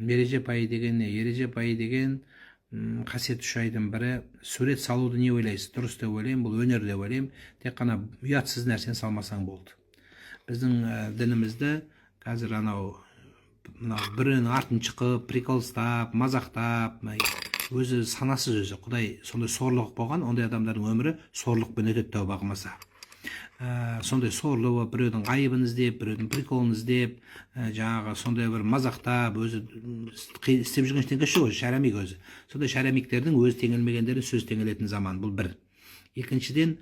ережепайы деген не? Ережепайы деген қасиетті үш айдың бірі. Сурет салуды не ойлайсыз? Дұрыс деп ойлаймын, бұл өнер деп ойлаймын. Тек қана ұятсыз нәрсені салмасаң болды. Біздің дінімізді қазір мынау бірінің артын шыққып, прикол ұстап, мазақтап, өзі санасыз өзі. Құдай сондай сорлық болған, ондай адамдардың өмірі сорлықпен өтеді тәуба қылмаса. Сондай сорлы болып, біреудің айыбын іздеп, біреудің приколын іздеп, жаңағы сондай бір мазақтап, өзі істеп жүрген ештеңе жоқ, шарамик өзі. Сондай шарамиктердің өзі теңелмегендердің сөз теңелетін заман, бұл бір. Екіншіден,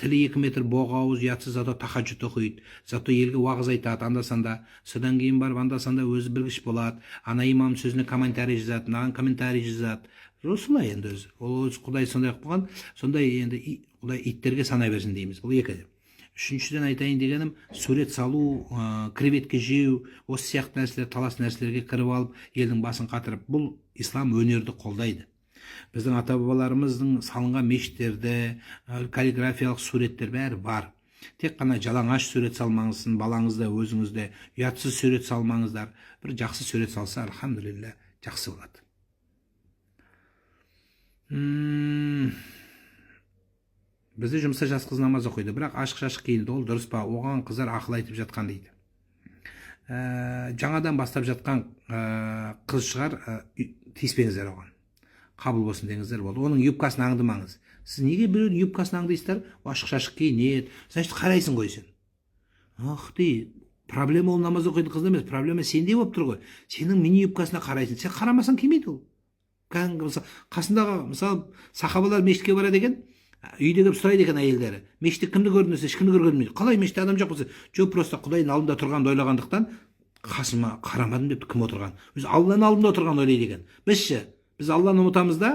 тілі 2 метр боғауыз, ұятсыз, зато тахаджуд оқиды, зато елге уағыз айтады анда-санда, содан кейін барып анда-санда өзі білгіш болады, ана имам сөзіне комментарий жазады, мынаған комментарий жазады. Солай енді өзі. Ол өзі Құдай сондай қылған, сондай енді Құдай иттерге сана берсін дейміз. Бұл екі. Үшіншіден айтайын дегенім, сурет салу, креветке жеу, осы сияқты нәрселер, талас нәрселерге кіріп алып, елдің басын қатырып, бұл ислам өнерді қолдайды. Біздің ата-бабаларымыздың салынған мешіттерде каллиграфиялық суреттер бәрі бар. Тек қана жалаңаш сурет салмаңызсын, балаңызда, өзіңізде ұятсыз сурет салмаңыздар. Бір жақсы сурет салса, альхамдулилля, жақсы болады. Бізде жұмыста жас қыз намаз оқиды, бірақ ашық-шашық киінді, ол дұрыс па? Оған қыздар ақыл айтып жатқан дейді. Жаңадан бастап жатқан қыз шығар, тиіспеңіздер оған. Қабыл болсын деңіздер болды. Оның юбкасын аңдымаңыз. Сіз неге біреудің юбкасын аңдайсыздар? Ашық-шашық киінеді. Значит, қарайсың ғой сен. Ах ты, проблема ол намаз оқитын қызда емес, проблема сенде болып тұр ғой. Сенің мини юбкасына қарайсың. Сен қарамасаң келмейді ол. Қасындағы, мысалы, сахабалар мешітке барады екен, үйде келіп сұрайды екен әйелдері. Мешітте кімді көрдіңіз, ешкімді көрмейді. Қалай мешітте адам жоқ болса? Жоқ, просто Құдайдың алдында тұрғанды ойлағандықтан қасыма қарамадым деп кім отырған? Өзі Алланың алдында отырған ойлайды екен. Біз ше, біз Алланы ұмытамыз да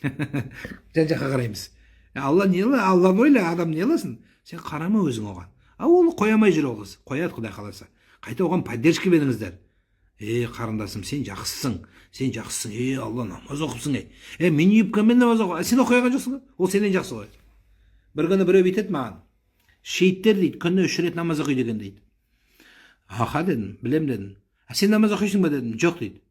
жан-жаққа қараймыз. Алла не ала? Алланы ойла, адам не аласын? Сен қарама өзің оған. Ол қоя алмай жүр ол қыз. Қояды Құдай қаласа. Қайта оған поддержка беріңіздер. Қарындасым, сен жақсысың. Сен жақсысың. Алла, намаз оқыпсың. Мен юбкамен намаз оқып. Сен оқи алған жоқсың ба? Ол сенен жақсы ғой. Бір күні біреу бүйтеді маған. Шейіттер дейді, күніне 3 рет намаз оқиды екен дейді. Аха дедім, білем дедім. Сен намаз оқисың ба дедім. Жоқ дейді.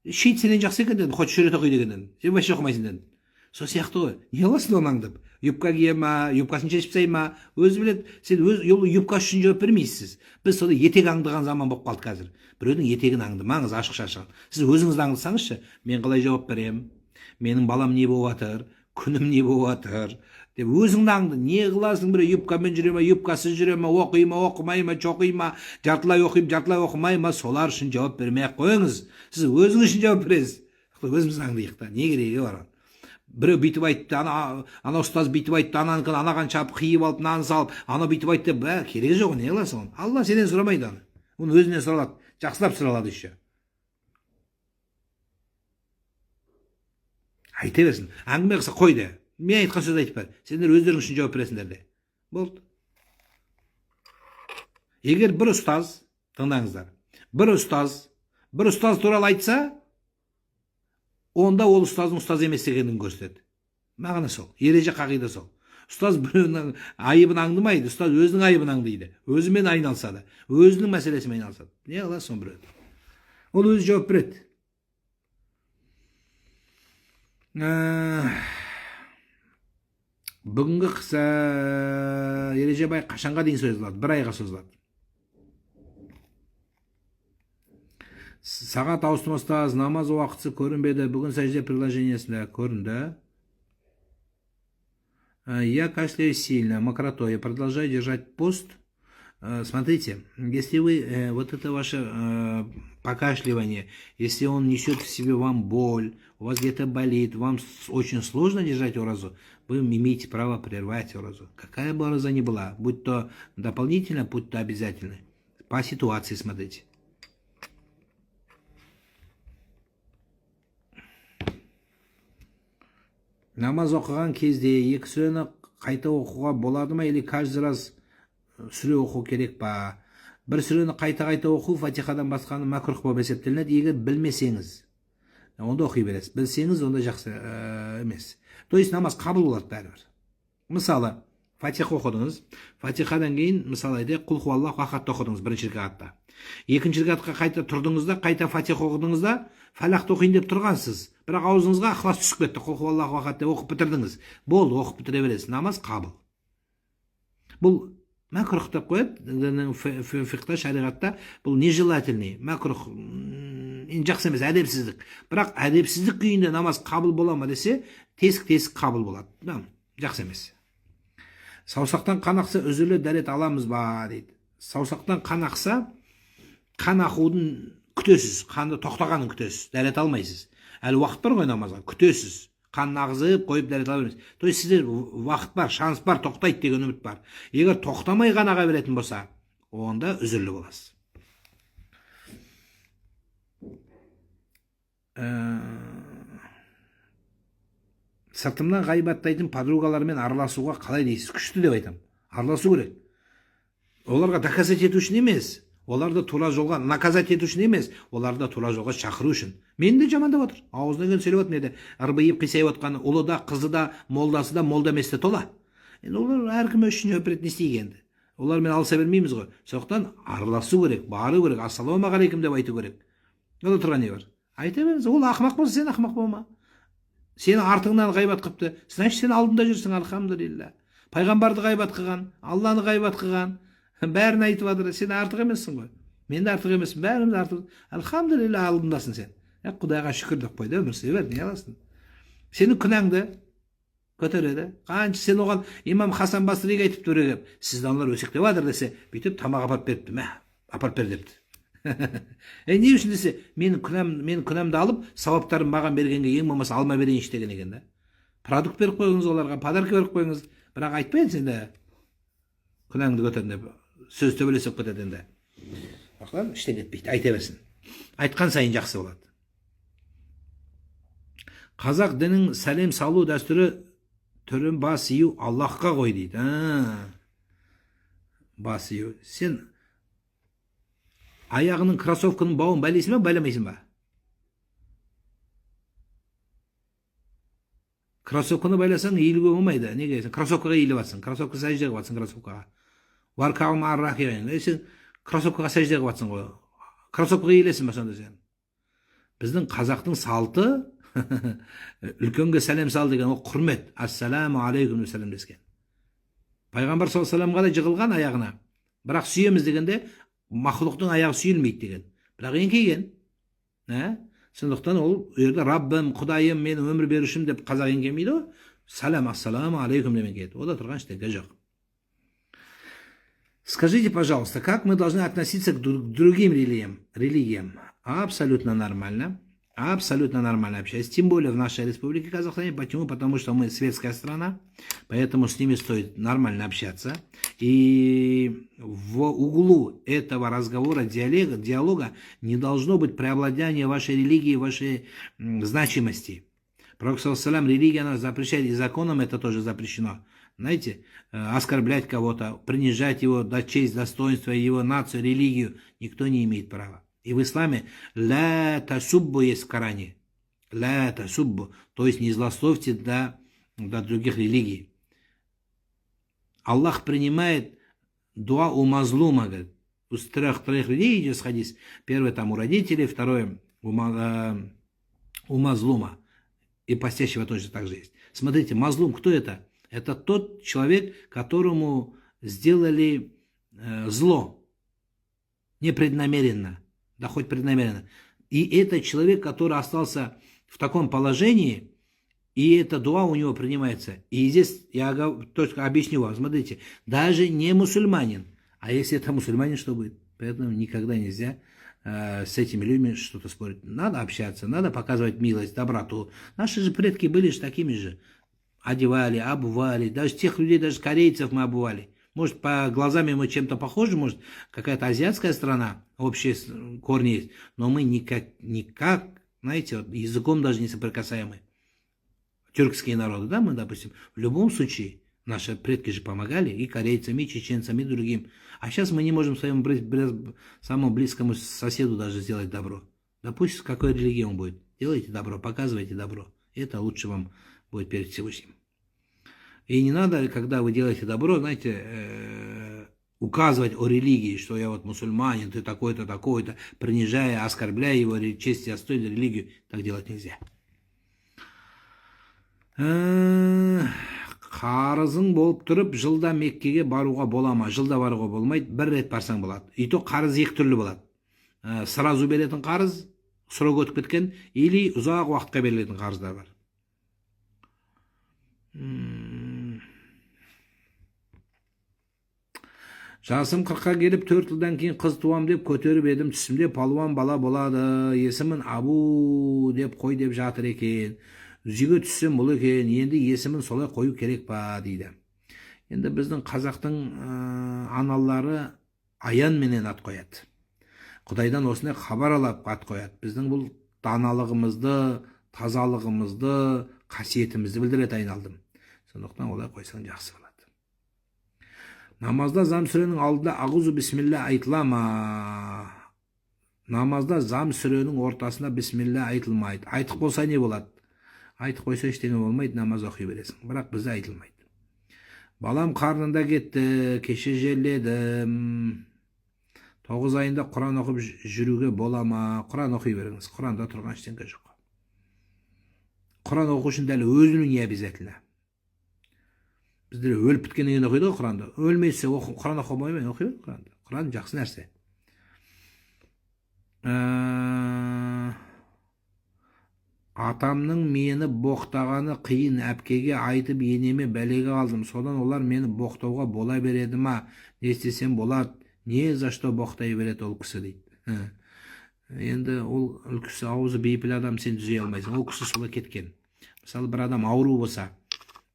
Шейіт сенен жақсы екен дедім. Хоть 3 рет оқиды екен дедім. Сен вообще оқымайсың дедім. Сол сияқты ғой. Не аласың оны аңдып? Юбка кие ма, юбкасын шешіп тастай ма? Өзі біледі. Сен өз юбка үшін жауап бермейсіз. Біз сонда етек аңдыған заман болып қалды қазір. Біреудің етегін аңдымаңыз, ашық-шашық. Сіз өзіңізді аңдысаңызшы, мен қалай жауап беремін? Менің балам не болып жатыр? Күнім не болып жатыр? Деп өзіңді аңды. Не қыласың? Біреу юбкамен жүре ма, юбкасыз жүре ма, оқи ма, оқымай ма, çoқи ма, жартылай оқиып, жартылай оқымай ма? Солар үшін жауап бермей-ақ қойыңыз. Сіз өзіңіз үшін жауап бересіз. Өзімізді аңдайық та. Не керегі бар? Біреу бүйтіп айтты, ана ұстаз бүйтіп айтты, анаған шапып қиып алып, нан салып, ана бүйтіп айтты, керегі жоқ, не қыласың оны? Алла сенен сұрамайды оны. Оны өзінен сұралады, жақсылап сұралады еще. Айта берсін, әңгіме қылса қойды. Мен айтқан сөз айтып бер. Сендер өздерің үшін жауап бересіңдер де. Болды. Егер бір ұстаз, тыңдаңыздар, бір ұстаз туралы айтса, онда ол ұстаздың ұстаз емес екенін көрсетеді. Мағына сол, ереже қағида сол. Ұстаз біреудің айыбын аңдымайды, ұстаз өзінің айыбын аңдайды. Өзімен айналысады, өзінің мәселесімен айналысады. Не қыласың сон біреу? Ол өзі жауап береді. Бүгінгі қыса Ережебай қашанға дейін созылады? 1 айға созылады. Сағат ауыстырмастаз намаз уақытысы көрінбеді. Бүгін сәжде приложениесінде көрінді. Я кашляю сильно, мокротой. Продолжаю держать пост. Смотрите, если вы вот это ваше покашливание, если он несет в себе вам боль, у вас где-то болит, вам очень сложно держать уразу, вы имеете право прервать уразу. Какая бы ураза ни была, будь то дополнительно, будь то обязательно. По ситуации смотрите. Намаз оқыған кезде 2 сүрені қайта оқуға болады ма, или каждый раз сүре оқу керек па? Бір сүрені қайта оқу фатихадан басқаны макрух болып есептелінеді. Егер білмесеңіз, онда оқи бересіз. Білсеңіз, онда жақсы емес. То есть намаз қабыл болады бәрібір. Мысалы, фатиха оқыдыңыз. Фатихадан кейін, мысалы, құл хуаллаху ахадты оқыдыңыз бірінші рекатта. Екінші рекатқа қайта тұрдыңыз да, қайта фатиха оқыдыңыз да, фәлақты оқиын деп тұрғансыз. Бірақ аузыңызға ықылас түсіп кетті. Құл хуаллаху ахад деп оқып бітірдіңіз. Болды, оқып бітіре бересіз. Намаз қабыл. Бұл мәкрух деп қояды. Фиқта, шариғатта бұл нежелательный, мәкрух, жақсы емес, әдепсіздік. Бірақ әдепсіздік күйінде намаз қабыл бола ма десе, тесік қабыл болады. Жақсы емес. Саусақтан қан ақса үзілі дәрет аламыз ба дейді. Саусақтан қан ақса, қан ақудың күтесіз, қанды тоқтағанын күтесіз, дәрет алмайсыз. Әлі уақыт бар ғой намазға, күтесіз. Қанын ағызып қойып дәрет ала бересіз. То есть сізде уақыт бар, шанс бар, тоқтайды деген үміт бар. Егер тоқтамай қан аға беретін болса, онда үзірлі боласыз. Сыртымнан ғайбаттайтын подругалармен араласуға қалай дейсіз? Күшті деп айтам. Араласу керек. Оларға доказать ету үшін емес, оларды тура жолға наказать ету үшін емес, оларды тура жолға шақыру үшін. Мені де жамандап отыр. Аузына келген сөйлеп отыр, неде ырбиып қисайып отқаны, ұлы да, қызы да, молдасы да, молда емес те тола. Енді олар әркім үшін өпірет не істейді енді. Олармен алыса бермейміз ғой. Сондықтан араласу керек, бару керек, ассалаумағалейкум деп айту керек. Онда тұрған не бар? Айта беріңіз, ол ақымақ болса, сен ақымақ болма. Сені артыңнан ғайбат қыпты, значит сен алдында жүрсің, альхамдулилля. Пайғамбарды ғайбат қылған, Алланы ғайбат қылған, бәрін айтып жатыр, сен артық емессің ғой. Мен де артық емеспін, бәріміз артық. Альхамдулилля, алдындасың сен. Құдайға шүкір деп қойды, өмір сүре бер, не аласың? Сенің күнәңді көтереді. Қанша сен оған имам Хасан Басриге айтып түрегеп, сізді аналар өсектеп жатыр десе, бүйтіп тамақ апарып беріпті, мә, апарып бер депті. Не үшін десе, менің күнәмді алып, сауаптарын маған бергенге ең болмаса алма берейінші деген екен да. Продукт беріп қойыңыз оларға, подарка беріп қойыңыз, бірақ айтпайды сен де күнәңді көтерін деп, сөз төбелесіп кетеді енді. Бақылар, іштен кетпейді, айта берсін. Айтқан сайын жақсы болады. Қазақ дінің сәлем салу дәстүрі түрін бас ию Аллахқа қой дейді. Бас ию. Сен аяғының кроссовканың бауын байлайсың ба, байламайсың ба? Кроссовканы байласаң иілуге болмайды. Неге? Сен кроссовкаға иіліп жатсың. Кроссовка сәжде қылып жатсың кроссовкаға. Варкау мa'ар-рахиин. Сен кроссовкаға сәжде қылып жатсың ғой. Кроссовкаға иілесің ба сонда сен? Біздің қазақтың салты үлкенге сәлем сал деген ол құрмет. Ассаламу алейкум деп сәлемдескен. Пайғамбар саллаллаху алейхи ва саллям жығылған аяғына. Бірақ сүйеміз дегенде мақлұқтың аяғы сүйілмейді деген. Бірақ еңкейген. Сондықтан ол жерде Раббым, Құдайым, менің өмір берушім деп қазақ еңкеймейді ғой. Салам, ассаламу алейкум демен келеді. Ода тұрған ештеңе жоқ. Скажите, пожалуйста, как мы должны относиться к другим религиям? Абсолютно нормально. Абсолютно нормально общаюсь. Тем более в нашей республике Казахстане. Почему? Потому что мы светская страна. Поэтому с ними стоит нормально общаться. И в углу этого разговора, диалога не должно быть преобладания вашей религии, вашей значимости. Пророк саллаллаху религия она запрещает, и законом это тоже запрещено. Знаете, оскорблять кого-то, принижать его до честь, достоинство, его нацию, религию никто не имеет права. И в исламе ля тасуббу есть в Коране. Ля тасуббу, то есть не злословьте до других религий. Аллах принимает дуа у мазлума, говорит. У трех людей идет хадис. Первый там у родителей, второй у мазлума. И постящего тоже так же есть. Смотрите, мазлум, кто это? Это тот человек, которому сделали зло непреднамеренно. Да хоть преднамеренно. И это человек, который остался в таком положении, и эта дуа у него принимается. И здесь я только объясню вам, смотрите, даже не мусульманин, а если это мусульманин, что будет? Поэтому никогда нельзя с этими людьми что-то спорить. Надо общаться, надо показывать милость, доброту. Наши же предки были же такими же. Одевали, обували, даже тех людей, даже корейцев мы обували. Может, по глазами мы чем-то похожи, может, какая-то азиатская страна, общие корни есть, но мы никак, знаете, вот, языком даже не соприкасаемы. Тюркские народы, да, мы, допустим, в любом случае, наши предки же помогали и корейцам, и чеченцам, и другим. А сейчас мы не можем своему самому близкому соседу даже сделать добро. Да пусть с какой религией он будет. Делайте добро, показывайте добро. Это лучше вам будет перед Всевышним. И не надо, когда вы делаете добро, знаете, указывать о религии, что я вот мусульманин, ты такой-то, такой-то, принижая, оскорбляя его честь и достоинство религию, так делать нельзя. Қарызың болып тұрып, жылда Меккеге баруға бола ма? Жылда баруға болмайды, бір рет барсаң болады. И то қарыз екі түрлі болады. Сразу беретін қарыз, срок өтіп кеткен, или ұзақ уақытқа берілетін қарыздар бар. Жасым 40-қа келіп 4 жылдан кейін қыз туам деп көтеріп едім, түсімде палуан бала болады, есімін Абу деп қой деп жатыр екен. Жүзіге түссем бұл екен, енді есімін солай қою керек па дейді. Енді біздің қазақтың аналары аян менен ат қояды. Құдайдан осындай хабар алып ат қояды. Біздің бұл даналығымызды, тазалығымызды, қасиетімізді білдіреді айналдым. Сондықтан олай қойсаң жақсы болады. Намазда зам сүренің алдында ағузу бисмилля айтыла ма? Намазда зам сүренің ортасында бисмилля айтылмайды. Айтық болса не болады? Айтық қойса ештеңе болмайды, намаз оқи бересің. Бірақ бізде айтылмайды. Балам қарнында кетті, кеше жерледім. 9 айында Құран оқып жүруге бола ма? Құран оқи беріңіз. Құранда тұрған ештеңе жоқ. Құран оқу үшін дәл өзінің не обязательно. Біздер өліп біткеннен кейін оқиды ғой Құранды. Өлмесе Құран оқымаймен оқи бер Құранды. Құран жақсы нәрсе. Атамның мені боқтағаны қиын, әпкеге айтып енеме бәлеге қалдым. Содан олар мені боқтауға бола береді ма? Не істесем болады? Не за что боқтай береді ол кісі дейді. Енді ол кісі аузы бейпіл адам, сен түзей алмайсың. Ол кісі солай кеткен. Мысалы бір адам ауру болса,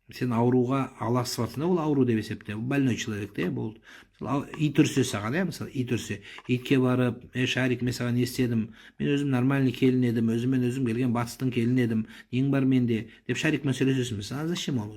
сен ауруға аласып жатсың, ол ауру деп есепте, больной человек те болды. Ит үрсе саған, мысалы ит үрсе, итке барып, Шарик, мен саған не істедім, мен өзім нормальный келін едім, өзімен өзім келген батыстың келін едім, нең бар менде деп Шарикмен сөйлесесің. А зачем ол?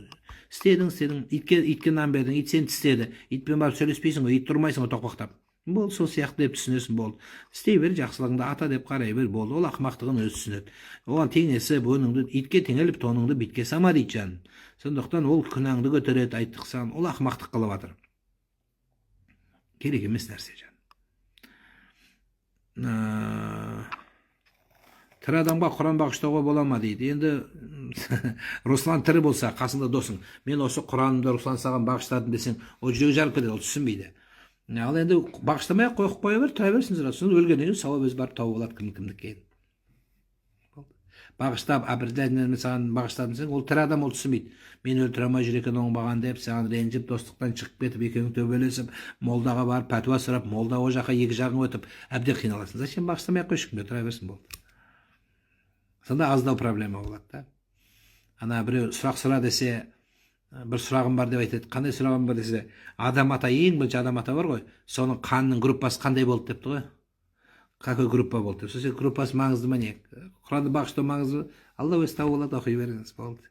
Істедің, итке нан бердің, ит сені тістеді, итпен барып сөйлеспейсің ғой, ит тұрмайсың ғой тоқпақтап. Бол, сол сияқты деп түсінесің, болды. Істей бер, жақсылығыңды ата деп қарай бер, болды. Ол ақымақтығын өзі түсінеді. Оған теңесіп, өніңді итке теңеліп, тоныңды битке сама дейді жаным. Сондықтан ол күнәңді көтереді, айтықсан, ол ақымақтық қылып жатыр. Керек емес нәрсе жаным. Тірі адамға Құран бағыштауға бола ма дейді. Енді Руслан тірі болса, қасында досың, мен осы Құранымды Руслан саған бағыштадым десең, ол жүрегі жарып кетеді, ол түсінбейді. Ал енді бағыштамай қойып қоя бер, тұра берсін, сосын өлгеннен кейін сауап өзі барып тауып алады кімдікке. Бағыштап, абірден саған бағыштадым сен, ол тірі адам, ол түсінбейді. Мен өлтіре алмай жүр екен оңбаған деп, саған ренжіп, достықтан шығып кетіп, екеуің төбелесіп, молдаға барып, пәтуа сұрап, молда о жаққа екі жағың өтіп, әбден қиналасың. Зачем бағыштамай қойшы кімге, тұра берсін, болды. Сонда аздау проблема болады да. Ана біреу сұрақ сұра десе, бір сұрағым бар деп айтады. Қандай сұрағым бар десе, адам ата, ең бірінші адам ата бар ғой, соның қанның группасы қандай болды депті ғой. Какой группа болды деп. Сосын группасы маңызды ма не? Құранды бағыштау маңызды. Алла өзі тауып алады, оқи беріңіз, болды.